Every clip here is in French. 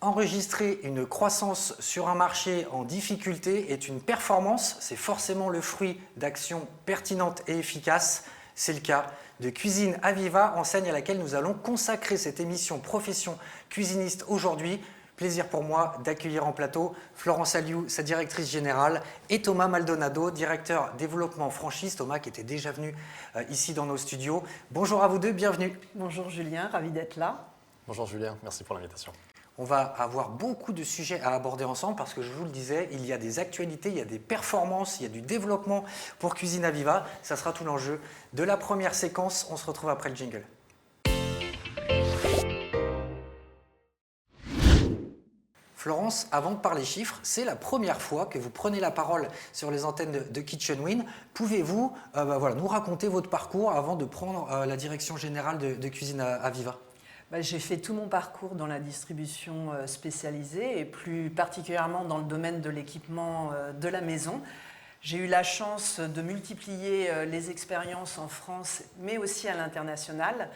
Enregistrer une croissance sur un marché en difficulté est une performance, c'est forcément le fruit d'actions pertinentes et efficaces. C'est le cas de Cuisine Aviva, enseigne à laquelle nous allons consacrer cette émission Profession cuisiniste aujourd'hui. Plaisir pour moi d'accueillir en plateau Florence Aliou, sa directrice générale, et Thomas Maldonado, directeur développement franchise. Thomas qui était déjà venu ici dans nos studios. Bonjour à vous deux, bienvenue. Bonjour Julien, ravi d'être là. Bonjour Julien, merci pour l'invitation. On va avoir beaucoup de sujets à aborder ensemble parce que je vous le disais, il y a des actualités, il y a des performances, il y a du développement pour Cuisine Aviva. Ça sera tout l'enjeu de la première séquence. On se retrouve après le jingle. Florence, avant de parler chiffres, c'est la première fois que vous prenez la parole sur les antennes de Kitchen Win. Pouvez-vous nous raconter votre parcours avant de prendre la direction générale de Cuisine Aviva ? J'ai fait tout mon parcours dans la distribution spécialisée et plus particulièrement dans le domaine de l'équipement de la maison. J'ai eu la chance de multiplier les expériences en France mais aussi à l'international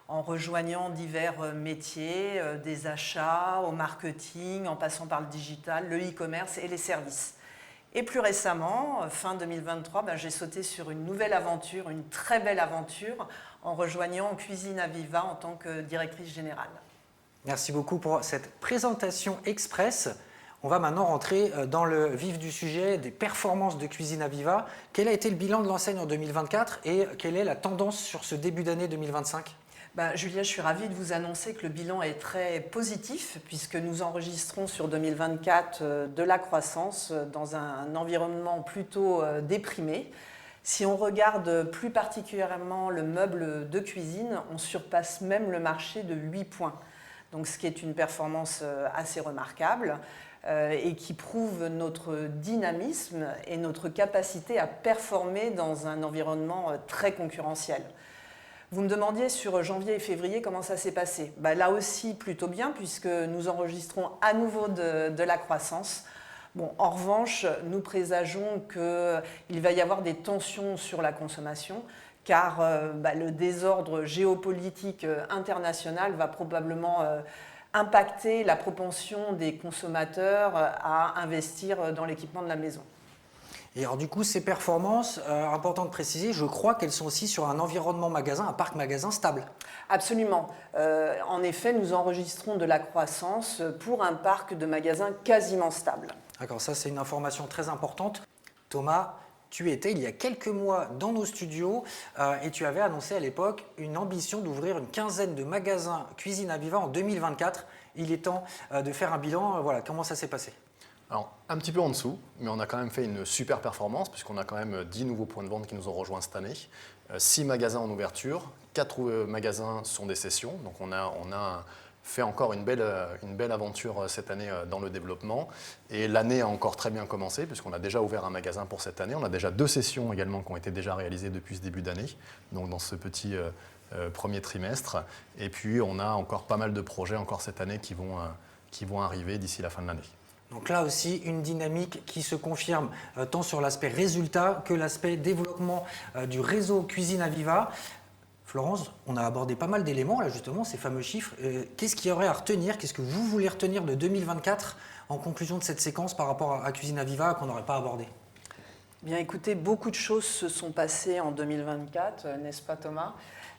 en rejoignant divers métiers, des achats au marketing, en passant par le digital, le e-commerce et les services. Et plus récemment, fin 2023, j'ai sauté sur une nouvelle aventure, une très belle aventure, en rejoignant Cuisine Aviva en tant que directrice générale. Merci beaucoup pour cette présentation express. On va maintenant rentrer dans le vif du sujet des performances de Cuisine Aviva. Quel a été le bilan de l'enseigne en 2024 et quelle est la tendance sur ce début d'année 2025 ? Julia, je suis ravie de vous annoncer que le bilan est très positif puisque nous enregistrons sur 2024 de la croissance dans un environnement plutôt déprimé. Si on regarde plus particulièrement le meuble de cuisine, on surpasse même le marché de 8 points. Donc, ce qui est une performance assez remarquable et qui prouve notre dynamisme et notre capacité à performer dans un environnement très concurrentiel. Vous me demandiez sur janvier et février comment ça s'est passé. Là aussi, plutôt bien, puisque nous enregistrons à nouveau de la croissance. En revanche, nous présageons qu'il va y avoir des tensions sur la consommation, car le désordre géopolitique international va probablement impacter la propension des consommateurs à investir dans l'équipement de la maison. Et alors du coup, ces performances, important de préciser, je crois qu'elles sont aussi sur un environnement magasin, un parc magasin stable. Absolument. En effet, nous enregistrons de la croissance pour un parc de magasins quasiment stable. D'accord, ça c'est une information très importante. Thomas, tu étais il y a quelques mois dans nos studios et tu avais annoncé à l'époque une ambition d'ouvrir une quinzaine de magasins Cuisine Aviva en 2024. Il est temps de faire un bilan. Voilà, comment ça s'est passé ? Alors, un petit peu en dessous, mais on a quand même fait une super performance puisqu'on a quand même 10 nouveaux points de vente qui nous ont rejoints cette année, 6 magasins en ouverture, 4 magasins sont des cessions, donc on a fait encore une belle aventure cette année dans le développement et l'année a encore très bien commencé puisqu'on a déjà ouvert un magasin pour cette année, on a déjà 2 cessions également qui ont été déjà réalisées depuis ce début d'année, donc dans ce petit premier trimestre, et puis on a encore pas mal de projets encore cette année qui vont arriver d'ici la fin de l'année. Donc là aussi, une dynamique qui se confirme tant sur l'aspect résultat que l'aspect développement du réseau Cuisine Aviva. Florence, on a abordé pas mal d'éléments, là justement, ces fameux chiffres. Qu'est-ce qu'il y aurait à retenir ? Qu'est-ce que vous voulez retenir de 2024 en conclusion de cette séquence par rapport à Cuisine Aviva qu'on n'aurait pas abordé ? Bien écoutez, beaucoup de choses se sont passées en 2024, n'est-ce pas Thomas ?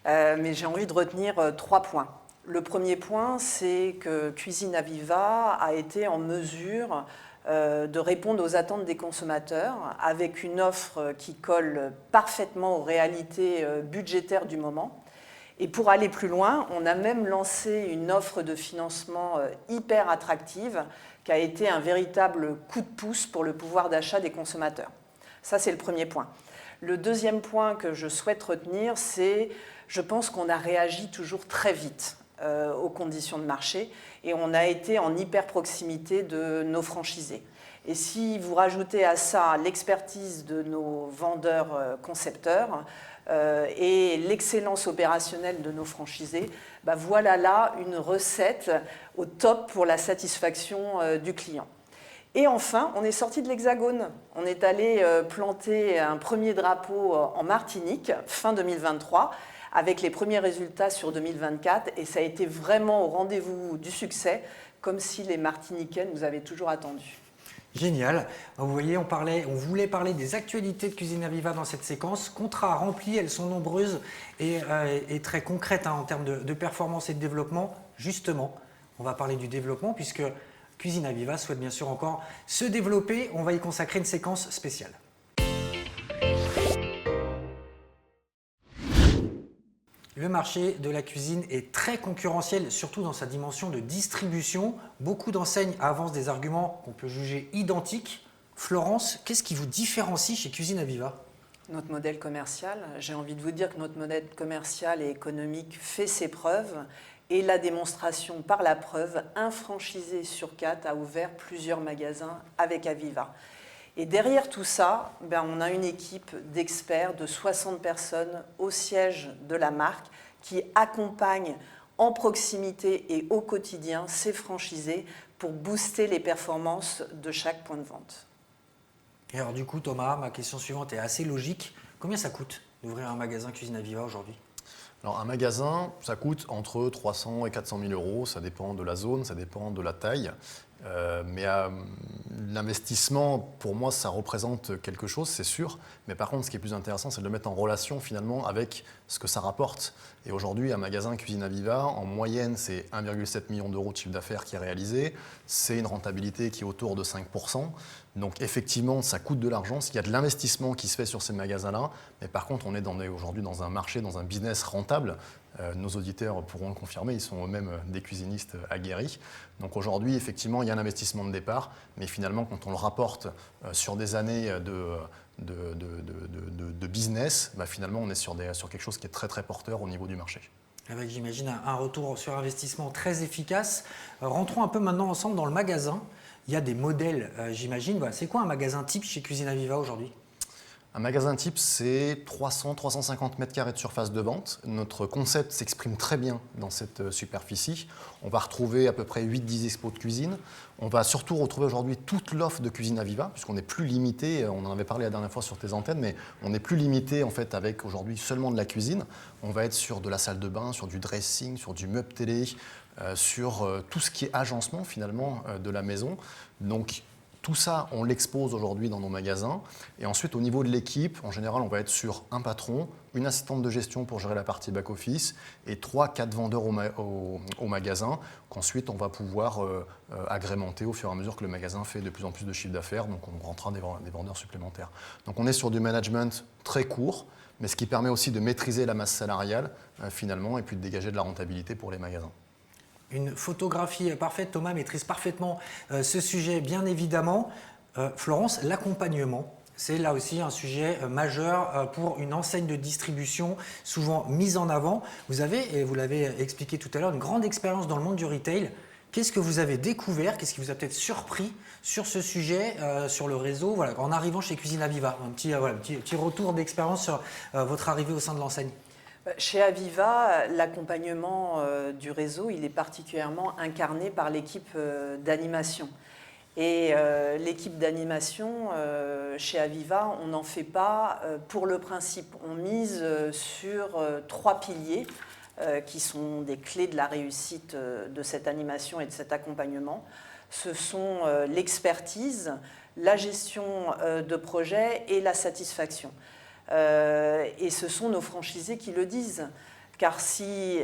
Mais j'ai envie de retenir 3 points. Le premier point, c'est que Cuisine Aviva a été en mesure de répondre aux attentes des consommateurs avec une offre qui colle parfaitement aux réalités budgétaires du moment. Et pour aller plus loin, on a même lancé une offre de financement hyper attractive qui a été un véritable coup de pouce pour le pouvoir d'achat des consommateurs. Ça, c'est le premier point. Le deuxième point que je souhaite retenir, c'est je pense qu'on a réagi toujours très vite aux conditions de marché et on a été en hyper proximité de nos franchisés. Et si vous rajoutez à ça l'expertise de nos vendeurs concepteurs et l'excellence opérationnelle de nos franchisés, voilà là une recette au top pour la satisfaction du client. Et enfin, on est sorti de l'Hexagone. On est allé planter un premier drapeau en Martinique, fin 2023, avec les premiers résultats sur 2024. Et ça a été vraiment au rendez-vous du succès, comme si les Martiniquais nous avaient toujours attendus. Génial. Vous voyez, on voulait parler des actualités de Cuisine Aviva dans cette séquence. Contrats remplis, elles sont nombreuses et très concrètes en termes de performance et de développement. Justement, on va parler du développement puisque Cuisine Aviva souhaite bien sûr encore se développer. On va y consacrer une séquence spéciale. Le marché de la cuisine est très concurrentiel, surtout dans sa dimension de distribution. Beaucoup d'enseignes avancent des arguments qu'on peut juger identiques. Florence, qu'est-ce qui vous différencie chez Cuisine Aviva ? Notre modèle commercial, j'ai envie de vous dire que notre modèle commercial et économique fait ses preuves et la démonstration par la preuve, un franchisé sur 4 a ouvert plusieurs magasins avec Aviva. Et derrière tout ça, on a une équipe d'experts de 60 personnes au siège de la marque qui accompagnent en proximité et au quotidien ces franchisés pour booster les performances de chaque point de vente. Et alors du coup, Thomas, ma question suivante est assez logique. Combien ça coûte d'ouvrir un magasin Cuisine Aviva aujourd'hui ? Alors un magasin, ça coûte entre 300 et 400 000 euros, ça dépend de la zone, ça dépend de la taille. Mais l'investissement, pour moi, ça représente quelque chose, c'est sûr. Mais par contre, ce qui est plus intéressant, c'est de le mettre en relation finalement avec ce que ça rapporte. Et aujourd'hui, un magasin Cuisine Aviva, en moyenne, c'est 1,7 million d'euros de chiffre d'affaires qui est réalisé. C'est une rentabilité qui est autour de 5%. Donc effectivement, ça coûte de l'argent. Il y a de l'investissement qui se fait sur ces magasins-là. Mais par contre, on est aujourd'hui dans un marché, dans un business rentable. Nos auditeurs pourront le confirmer, ils sont eux-mêmes des cuisinistes aguerris. Donc aujourd'hui, effectivement, il y a un investissement de départ, mais finalement, quand on le rapporte sur des années de business, finalement, on est sur quelque chose qui est très très porteur au niveau du marché. Avec, j'imagine, un retour sur investissement très efficace. Rentrons un peu maintenant ensemble dans le magasin. Il y a des modèles, j'imagine. C'est quoi un magasin type chez Cuisine Aviva aujourd'hui ? Un magasin type, c'est 300-350 mètres carrés de surface de vente. Notre concept s'exprime très bien dans cette superficie. On va retrouver à peu près 8-10 expos de cuisine. On va surtout retrouver aujourd'hui toute l'offre de Cuisine Aviva, puisqu'on n'est plus limité, on en avait parlé la dernière fois sur tes antennes, mais on n'est plus limité en fait avec aujourd'hui seulement de la cuisine. On va être sur de la salle de bain, sur du dressing, sur du meuble télé, sur tout ce qui est agencement finalement de la maison. Donc, tout ça, on l'expose aujourd'hui dans nos magasins. Et ensuite, au niveau de l'équipe, en général, on va être sur un patron, une assistante de gestion pour gérer la partie back-office et 3-4 vendeurs au magasin qu'ensuite, on va pouvoir agrémenter au fur et à mesure que le magasin fait de plus en plus de chiffre d'affaires. Donc, on rentrera des vendeurs supplémentaires. Donc, on est sur du management très court, mais ce qui permet aussi de maîtriser la masse salariale, finalement, et puis de dégager de la rentabilité pour les magasins. Une photographie parfaite, Thomas maîtrise parfaitement ce sujet, bien évidemment. Florence, l'accompagnement, c'est là aussi un sujet majeur pour une enseigne de distribution souvent mise en avant. Vous avez, et vous l'avez expliqué tout à l'heure, une grande expérience dans le monde du retail. Qu'est-ce que vous avez découvert? Qu'est-ce qui vous a peut-être surpris sur ce sujet, sur le réseau, en arrivant chez Cuisine Aviva? Un petit retour d'expérience sur votre arrivée au sein de l'enseigne. Chez Aviva, l'accompagnement du réseau, il est particulièrement incarné par l'équipe d'animation. Et l'équipe d'animation, chez Aviva, on n'en fait pas pour le principe. On mise sur 3 piliers qui sont des clés de la réussite de cette animation et de cet accompagnement. Ce sont l'expertise, la gestion de projet et la satisfaction. Et ce sont nos franchisés qui le disent. Car si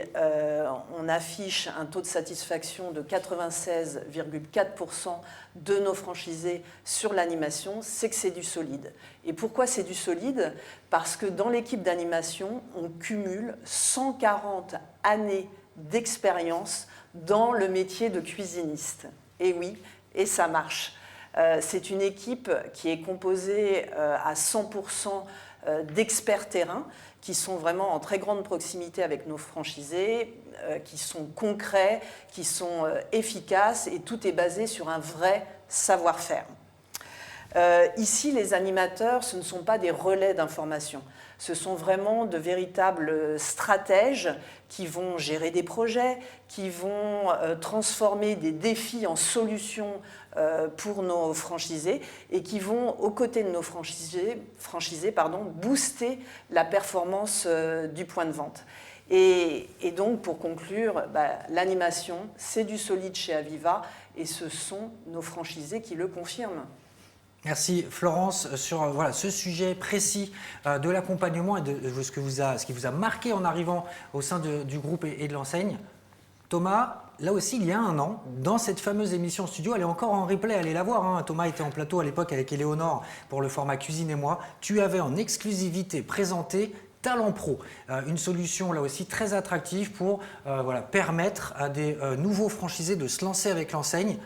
on affiche un taux de satisfaction de 96,4% de nos franchisés sur l'animation, c'est que c'est du solide. Et pourquoi c'est du solide? Parce que dans l'équipe d'animation, on cumule 140 années d'expérience dans le métier de cuisiniste. Et oui, et ça marche. C'est une équipe qui est composée à 100% d'experts terrain qui sont vraiment en très grande proximité avec nos franchisés, qui sont concrets, qui sont efficaces, et tout est basé sur un vrai savoir-faire. Ici, les animateurs, ce ne sont pas des relais d'information. Ce sont vraiment de véritables stratèges qui vont gérer des projets, qui vont transformer des défis en solutions pour nos franchisés et qui vont, aux côtés de nos franchisés booster la performance du point de vente. Et donc, pour conclure, l'animation, c'est du solide chez Aviva et ce sont nos franchisés qui le confirment. Merci Florence sur ce sujet précis de l'accompagnement et de ce qui vous a marqué en arrivant au sein du groupe et de l'enseigne. Thomas, là aussi il y a un an, dans cette fameuse émission studio, elle est encore en replay, allez la voir, hein. Thomas était en plateau à l'époque avec Éléonore pour le format Cuisine et moi. Tu avais en exclusivité présenté Talent Pro, une solution là aussi très attractive pour permettre à des nouveaux franchisés de se lancer avec l'enseigne.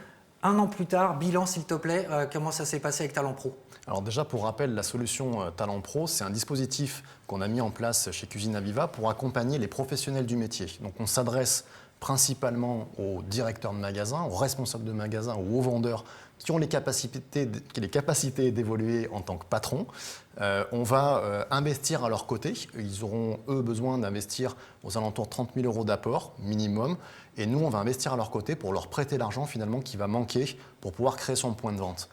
Un an plus tard, bilan s'il te plaît, comment ça s'est passé avec Talent Pro? Alors déjà, pour rappel, la solution Talent Pro, c'est un dispositif qu'on a mis en place chez Cuisine Aviva pour accompagner les professionnels du métier. Donc on s'adresse principalement aux directeurs de magasins, aux responsables de magasins ou aux vendeurs qui ont les capacités d'évoluer en tant que patron. On va investir à leur côté. Ils auront, eux, besoin d'investir aux alentours de 30 000 euros d'apport minimum. Et nous, on va investir à leur côté pour leur prêter l'argent finalement qui va manquer pour pouvoir créer son point de vente.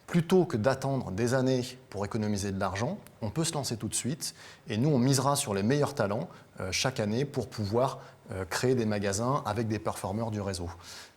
Plutôt que d'attendre des années pour économiser de l'argent, on peut se lancer tout de suite. Et nous, on misera sur les meilleurs talents chaque année pour pouvoir créer des magasins avec des performeurs du réseau.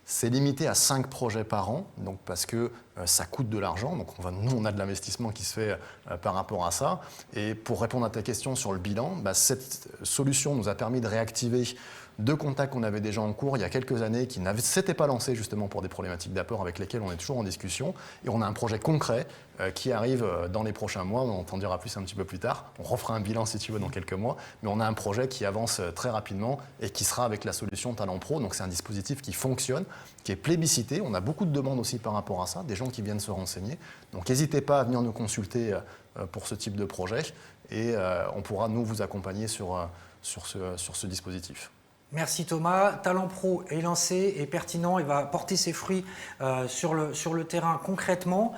C'est limité à 5 projets par an, donc parce que ça coûte de l'argent. Donc nous, on a de l'investissement qui se fait par rapport à ça. Et pour répondre à ta question sur le bilan, cette solution nous a permis de réactiver 2 contacts qu'on avait déjà en cours il y a quelques années qui ne s'étaient pas lancés justement pour des problématiques d'apport avec lesquelles on est toujours en discussion. Et on a un projet concret qui arrive dans les prochains mois. On t'en dira plus un petit peu plus tard. On refera un bilan si tu veux dans quelques mois. Mais on a un projet qui avance très rapidement et qui sera avec la solution Talent Pro. Donc c'est un dispositif qui fonctionne, qui est plébiscité. On a beaucoup de demandes aussi par rapport à ça, des gens qui viennent se renseigner. Donc n'hésitez pas à venir nous consulter pour ce type de projet et on pourra nous vous accompagner sur ce dispositif. Merci Thomas. Talent Pro est lancé, est pertinent et va porter ses fruits sur le terrain concrètement.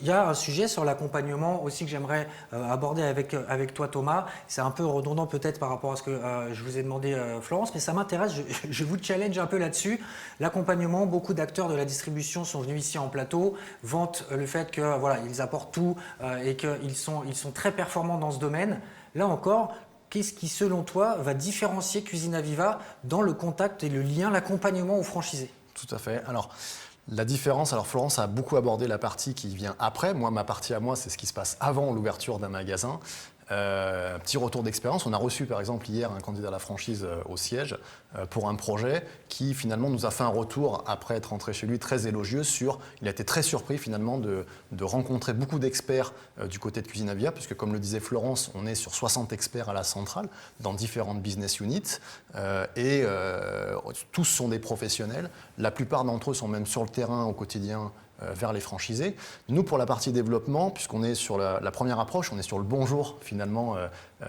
Il y a un sujet sur l'accompagnement aussi que j'aimerais aborder avec toi Thomas. C'est un peu redondant peut-être par rapport à ce que je vous ai demandé Florence, mais ça m'intéresse, je vous challenge un peu là-dessus. L'accompagnement, beaucoup d'acteurs de la distribution sont venus ici en plateau, vantent le fait que ils apportent tout et qu'ils sont très performants dans ce domaine. Là encore, qu'est-ce qui, selon toi, va différencier Cuisine Aviva dans le contact et le lien, l'accompagnement aux franchisés? Tout à fait. Alors, la différence, Florence a beaucoup abordé la partie qui vient après. Moi, ma partie à moi, c'est ce qui se passe avant l'ouverture d'un magasin. Petit retour d'expérience, on a reçu par exemple hier un candidat à la franchise au siège pour un projet qui finalement nous a fait un retour après être rentré chez lui très élogieux il a été très surpris finalement de rencontrer beaucoup d'experts du côté de Cuisine Aviva, puisque comme le disait Florence, on est sur 60 experts à la centrale dans différentes business units et tous sont des professionnels, la plupart d'entre eux sont même sur le terrain au quotidien vers les franchisés. Nous, pour la partie développement, puisqu'on est sur la première approche, on est sur le bonjour finalement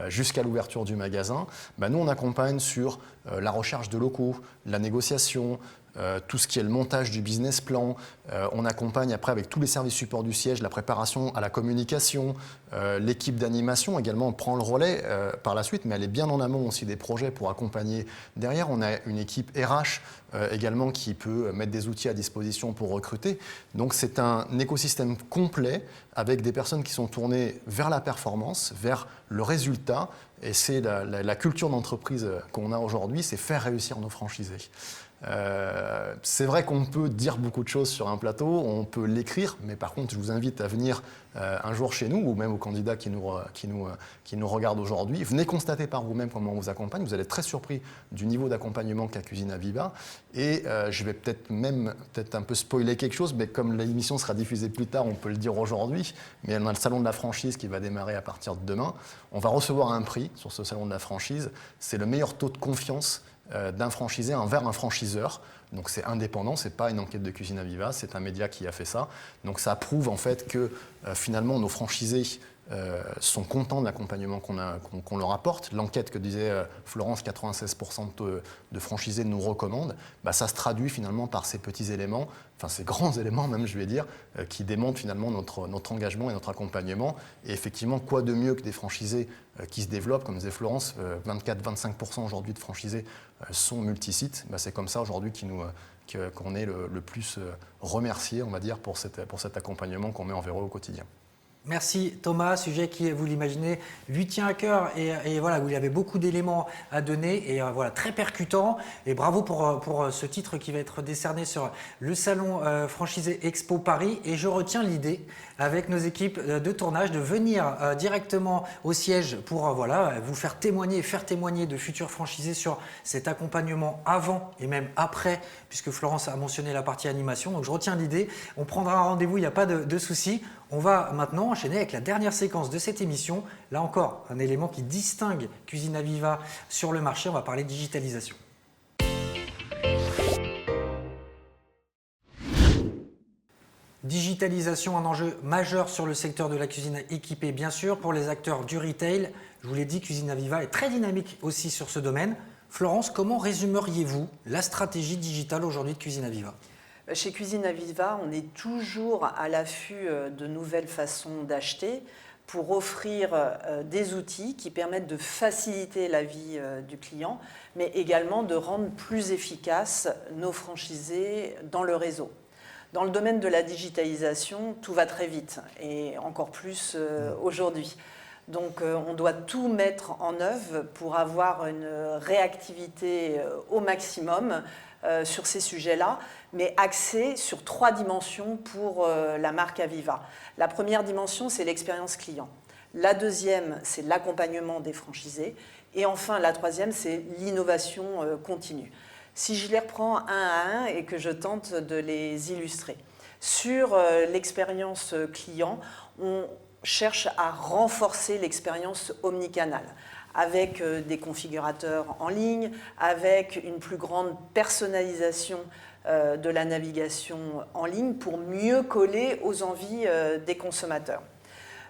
jusqu'à l'ouverture du magasin, nous on accompagne sur la recherche de locaux, la négociation, tout ce qui est le montage du business plan. On accompagne après avec tous les services supports du siège, la préparation à la communication, l'équipe d'animation également on prend le relais par la suite, mais elle est bien en amont aussi des projets pour accompagner. Derrière, on a une équipe RH également qui peut mettre des outils à disposition pour recruter. Donc c'est un écosystème complet avec des personnes qui sont tournées vers la performance, vers le résultat. Et c'est la culture d'entreprise qu'on a aujourd'hui, c'est faire réussir nos franchisés. C'est vrai qu'on peut dire beaucoup de choses sur un plateau, on peut l'écrire, mais par contre, je vous invite à venir un jour chez nous, ou même aux candidats qui nous regardent aujourd'hui. Venez constater par vous-même comment on vous accompagne. Vous allez être très surpris du niveau d'accompagnement qu'a Cuisine Aviva. Et je vais peut-être un peu spoiler quelque chose, mais comme l'émission sera diffusée plus tard, on peut le dire aujourd'hui. Mais on a le salon de la franchise qui va démarrer à partir de demain. On va recevoir un prix sur ce salon de la franchise. C'est le meilleur taux de confiance d'un franchisé envers un franchiseur. Donc c'est indépendant, c'est pas une enquête de Cuisine Aviva, c'est un média qui a fait ça. Donc ça prouve en fait que finalement nos franchisés sont contents de l'accompagnement qu'on leur apporte. L'enquête que disait Florence, 96% de franchisés nous recommandent, ça se traduit finalement par ces petits éléments, enfin ces grands éléments même je vais dire, qui démontrent finalement notre engagement et notre accompagnement. Et effectivement, quoi de mieux que des franchisés qui se développent, comme disait Florence, 24-25% aujourd'hui de franchisés sont multisites. C'est comme ça aujourd'hui qu'on est le plus remercié, on va dire, pour cet accompagnement qu'on met envers eux au quotidien. Merci Thomas, sujet qui, vous l'imaginez, lui tient à cœur et voilà, où il y avait beaucoup d'éléments à donner et voilà, très percutant. Et bravo pour ce titre qui va être décerné sur le salon Franchisé Expo Paris. Et je retiens l'idée avec nos équipes de tournage de venir directement au siège pour voilà, vous faire témoigner de futurs franchisés sur cet accompagnement avant et même après, puisque Florence a mentionné la partie animation. Donc je retiens l'idée, on prendra un rendez-vous, il n'y a pas de souci. On va maintenant enchaîner avec la dernière séquence de cette émission. Là encore, un élément qui distingue Cuisine Aviva sur le marché, on va parler digitalisation. Digitalisation, un enjeu majeur sur le secteur de la cuisine équipée, bien sûr, pour les acteurs du retail. Je vous l'ai dit, Cuisine Aviva est très dynamique aussi sur ce domaine. Florence, comment résumeriez-vous la stratégie digitale aujourd'hui de Cuisine Aviva ? Chez Cuisine Aviva, on est toujours à l'affût de nouvelles façons d'acheter pour offrir des outils qui permettent de faciliter la vie du client, mais également de rendre plus efficaces nos franchisés dans le réseau. Dans le domaine de la digitalisation, tout va très vite, et encore plus aujourd'hui. Donc on doit tout mettre en œuvre pour avoir une réactivité au maximum sur ces sujets-là, mais axé sur 3 dimensions pour la marque Aviva. La première dimension, c'est l'expérience client. La deuxième, c'est l'accompagnement des franchisés. Et enfin, la troisième, c'est l'innovation continue. Si je les reprends un à un et que je tente de les illustrer. Sur l'expérience client, on cherche à renforcer l'expérience omnicanale avec des configurateurs en ligne, avec une plus grande personnalisation de la navigation en ligne pour mieux coller aux envies des consommateurs.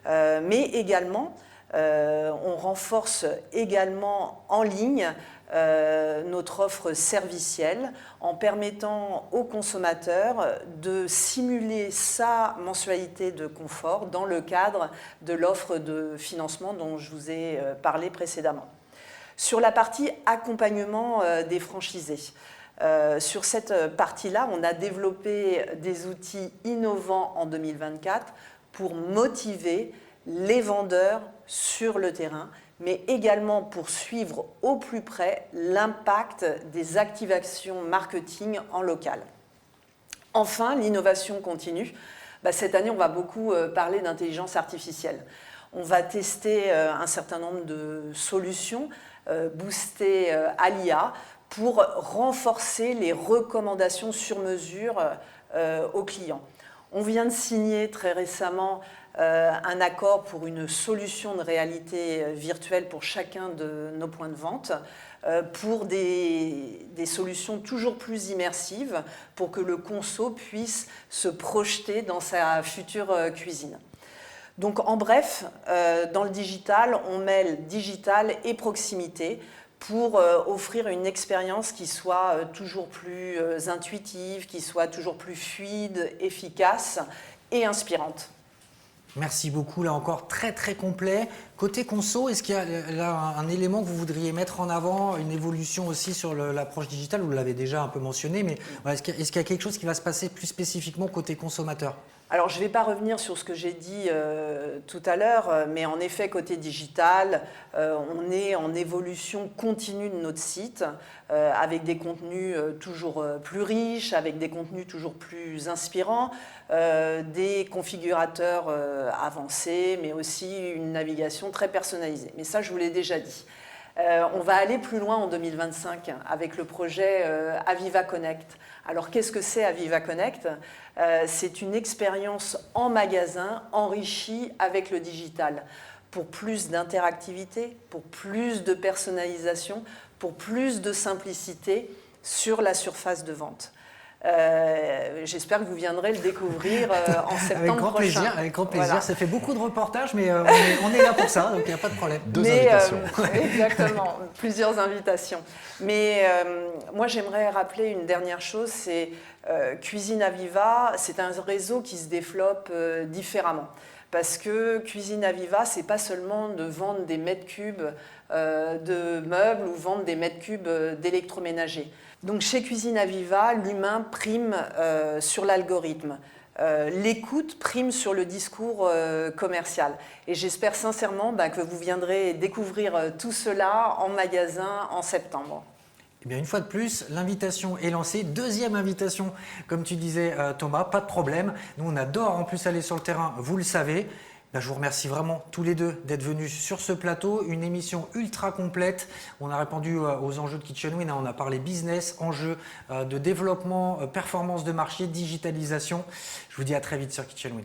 Mais également, on renforce également en ligne notre offre servicielle en permettant aux consommateurs de simuler sa mensualité de confort dans le cadre de l'offre de financement dont je vous ai parlé précédemment. Sur la partie accompagnement des franchisés, sur cette partie-là, on a développé des outils innovants en 2024 pour motiver les vendeurs sur le terrain, mais également pour suivre au plus près l'impact des activations marketing en local. Enfin, l'innovation continue. Cette année, on va beaucoup parler d'intelligence artificielle. On va tester un certain nombre de solutions boostées à l'IA pour renforcer les recommandations sur mesure aux clients. On vient de signer très récemment un accord pour une solution de réalité virtuelle pour chacun de nos points de vente, pour des solutions toujours plus immersives, pour que le conso puisse se projeter dans sa future cuisine. Donc en bref, dans le digital, on mêle digital et proximité pour offrir une expérience qui soit toujours plus intuitive, qui soit toujours plus fluide, efficace et inspirante. Merci beaucoup, là encore très très complet. Côté conso, est-ce qu'il y a là un élément que vous voudriez mettre en avant, une évolution aussi sur l'approche digitale? Vous l'avez déjà un peu mentionné, mais voilà, est-ce qu'il y a quelque chose qui va se passer plus spécifiquement côté consommateur? Alors, je ne vais pas revenir sur ce que j'ai dit tout à l'heure, mais en effet, côté digital, on est en évolution continue de notre site, avec des contenus toujours plus riches, avec des contenus toujours plus inspirants, des configurateurs avancés, mais aussi une navigation très personnalisée. Mais ça, je vous l'ai déjà dit. On va aller plus loin en 2025 avec le projet Aviva Connect. Alors, qu'est-ce que c'est Aviva Connect? C'est une expérience en magasin enrichie avec le digital pour plus d'interactivité, pour plus de personnalisation, pour plus de simplicité sur la surface de vente. J'espère que vous viendrez le découvrir en septembre prochain. Avec grand plaisir. Voilà. Ça fait beaucoup de reportages, mais on est là pour ça, donc il n'y a pas de problème. Deux invitations. Exactement, plusieurs invitations. Mais moi, j'aimerais rappeler une dernière chose, c'est Cuisine Aviva, c'est un réseau qui se développe différemment. Parce que Cuisine Aviva, ce n'est pas seulement de vendre des mètres cubes de meubles ou vendre des mètres cubes d'électroménager. Donc chez Cuisine Aviva, l'humain prime sur l'algorithme. l'écoute prime sur le discours commercial. Et j'espère sincèrement que vous viendrez découvrir tout cela en magasin en septembre. Eh bien, une fois de plus, l'invitation est lancée. Deuxième invitation, comme tu disais Thomas, pas de problème. Nous, on adore en plus aller sur le terrain, vous le savez. Je vous remercie vraiment tous les deux d'être venus sur ce plateau. Une émission ultra complète. On a répondu aux enjeux de KitchenWin. On a parlé business, enjeux de développement, performance de marché, digitalisation. Je vous dis à très vite sur KitchenWin.